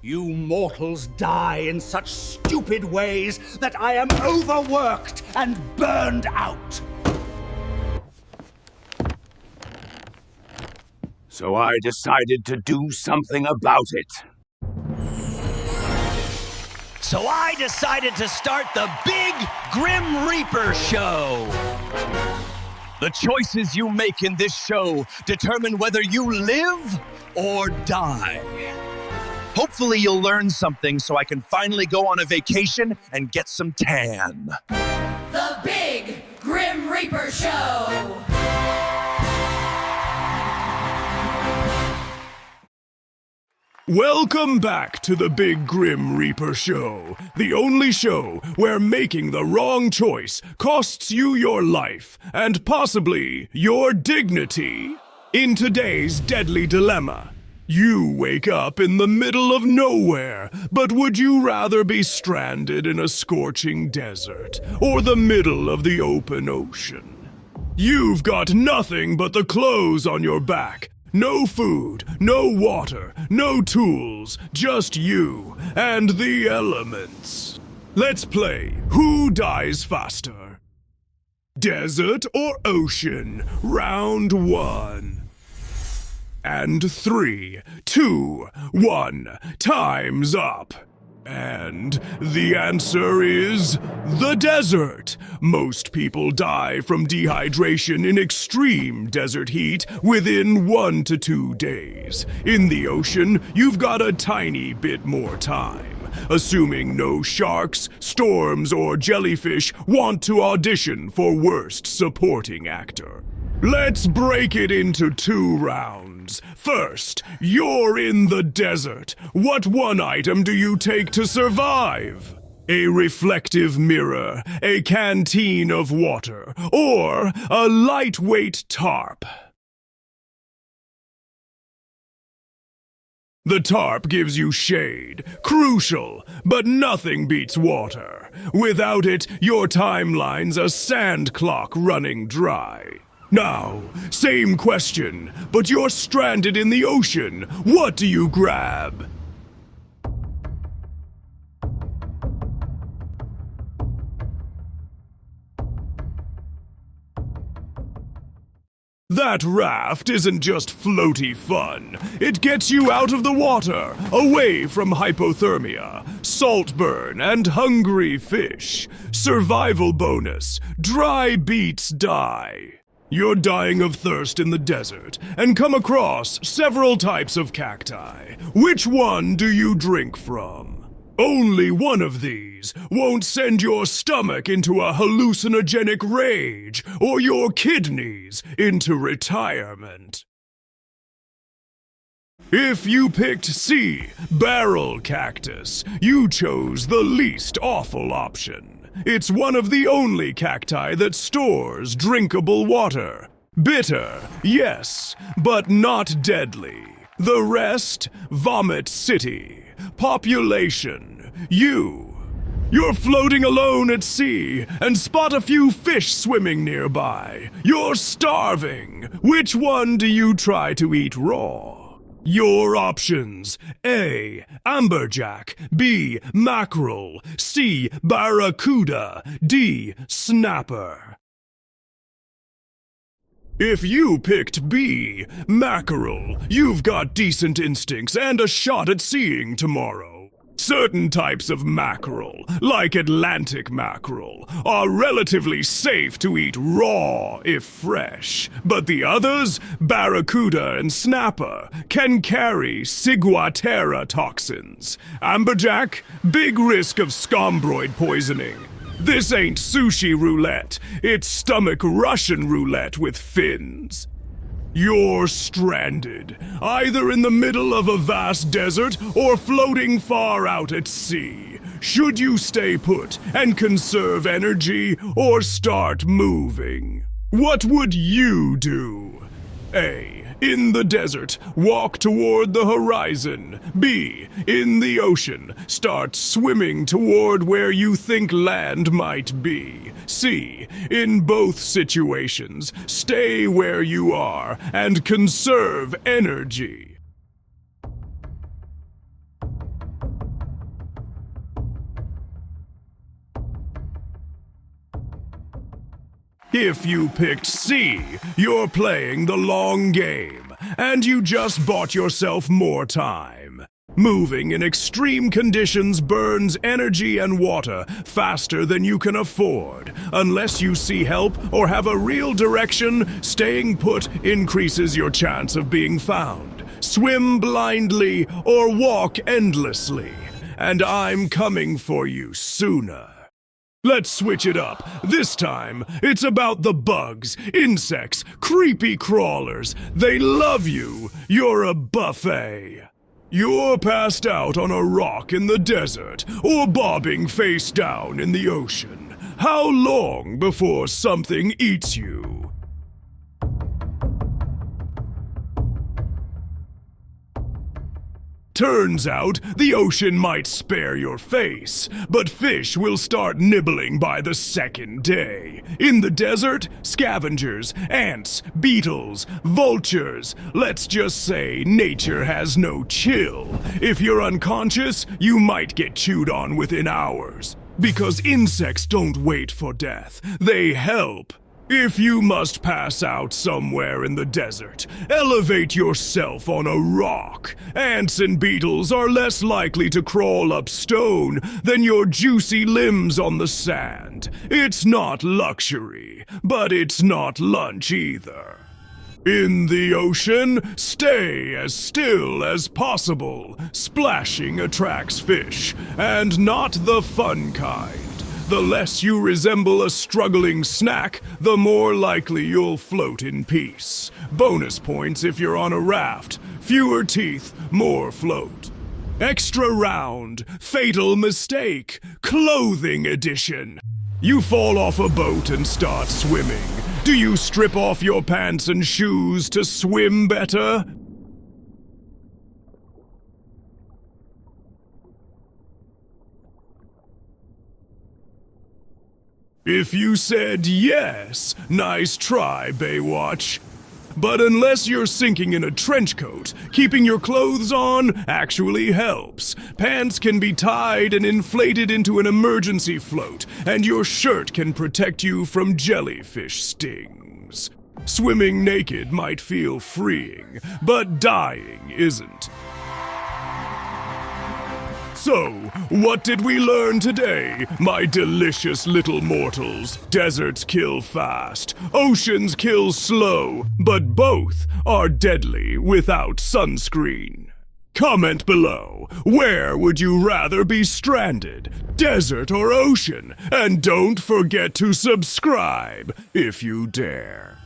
You mortals die in such stupid ways that I am overworked and burned out. So I decided to do something about it. So I decided to start the Big Grim Reaper Show. The choices you make in this show determine whether you live or die. Hopefully you'll learn something so I can finally go on a vacation and get some tan. The Big Grim Reaper Show! Welcome back to the Big Grim Reaper Show, the only show where making the wrong choice costs you your life and possibly your dignity. In today's deadly dilemma, you wake up in the middle of nowhere, but would you rather be stranded in a scorching desert or the middle of the open ocean? You've got nothing but the clothes on your back. No food, no water, no tools, just you and the elements. Let's play Who Dies Faster? Desert or ocean? Round 1. And 3, 2, 1, time's up. And the answer is the desert. Most people die from dehydration in extreme desert heat within 1 to 2 days. In the ocean, you've got a tiny bit more time, assuming no sharks, storms, or jellyfish want to audition for Worst Supporting Actor. Let's break it into 2 rounds. First, you're in the desert. What one item do you take to survive? A reflective mirror, a canteen of water, or a lightweight tarp? The tarp gives you shade, crucial, but nothing beats water. Without it, your timeline's a sand clock running dry. Now, same question, but you're stranded in the ocean. What do you grab? That raft isn't just floaty fun. It gets you out of the water, away from hypothermia, saltburn, and hungry fish. Survival bonus, dry beats die. You're dying of thirst in the desert and come across several types of cacti. Which one do you drink from? Only one of these won't send your stomach into a hallucinogenic rage or your kidneys into retirement. If you picked C, barrel cactus, you chose the least awful option. It's one of the only cacti that stores drinkable water. Bitter, yes, but not deadly. The rest, Vomit City. Population, you. You're floating alone at sea and spot a few fish swimming nearby. You're starving. Which one do you try to eat raw? Your options: A, amberjack, B, mackerel, C, barracuda, D, snapper. If you picked B, mackerel, you've got decent instincts and a shot at seeing tomorrow. Certain types of mackerel, like Atlantic mackerel, are relatively safe to eat raw if fresh, but the others, barracuda and snapper, can carry ciguatera toxins. Amberjack, big risk of scombroid poisoning. This ain't sushi roulette, it's stomach Russian roulette with fins. You're stranded, either in the middle of a vast desert or floating far out at sea. Should you stay put and conserve energy or start moving? What would you do? A. In the desert, walk toward the horizon. B. In the ocean, start swimming toward where you think land might be. C. In both situations, stay where you are and conserve energy. If you picked C, you're playing the long game, and you just bought yourself more time. Moving in extreme conditions burns energy and water faster than you can afford. Unless you see help or have a real direction, staying put increases your chance of being found. Swim blindly or walk endlessly, and I'm coming for you sooner. Let's switch it up. This time, it's about the bugs, insects, creepy crawlers. They love you. You're a buffet. You're passed out on a rock in the desert or bobbing face down in the ocean. How long before something eats you? Turns out, the ocean might spare your face, but fish will start nibbling by the second day. In the desert, scavengers, ants, beetles, vultures. Let's just say nature has no chill. If you're unconscious, you might get chewed on within hours. Because insects don't wait for death, they help. If you must pass out somewhere in the desert, elevate yourself on a rock. Ants and beetles are less likely to crawl up stone than your juicy limbs on the sand. It's not luxury, but it's not lunch either. In the ocean, stay as still as possible. Splashing attracts fish, and not the fun kind. The less you resemble a struggling snack, the more likely you'll float in peace. Bonus points if you're on a raft. Fewer teeth, more float. Extra round, fatal mistake, clothing edition. You fall off a boat and start swimming. Do you strip off your pants and shoes to swim better? If you said yes, nice try, Baywatch. But unless you're sinking in a trench coat, keeping your clothes on actually helps. Pants can be tied and inflated into an emergency float, and your shirt can protect you from jellyfish stings. Swimming naked might feel freeing, but dying isn't. So, what did we learn today, my delicious little mortals? Deserts kill fast, oceans kill slow, but both are deadly without sunscreen. Comment below, where would you rather be stranded, desert or ocean? And don't forget to subscribe if you dare.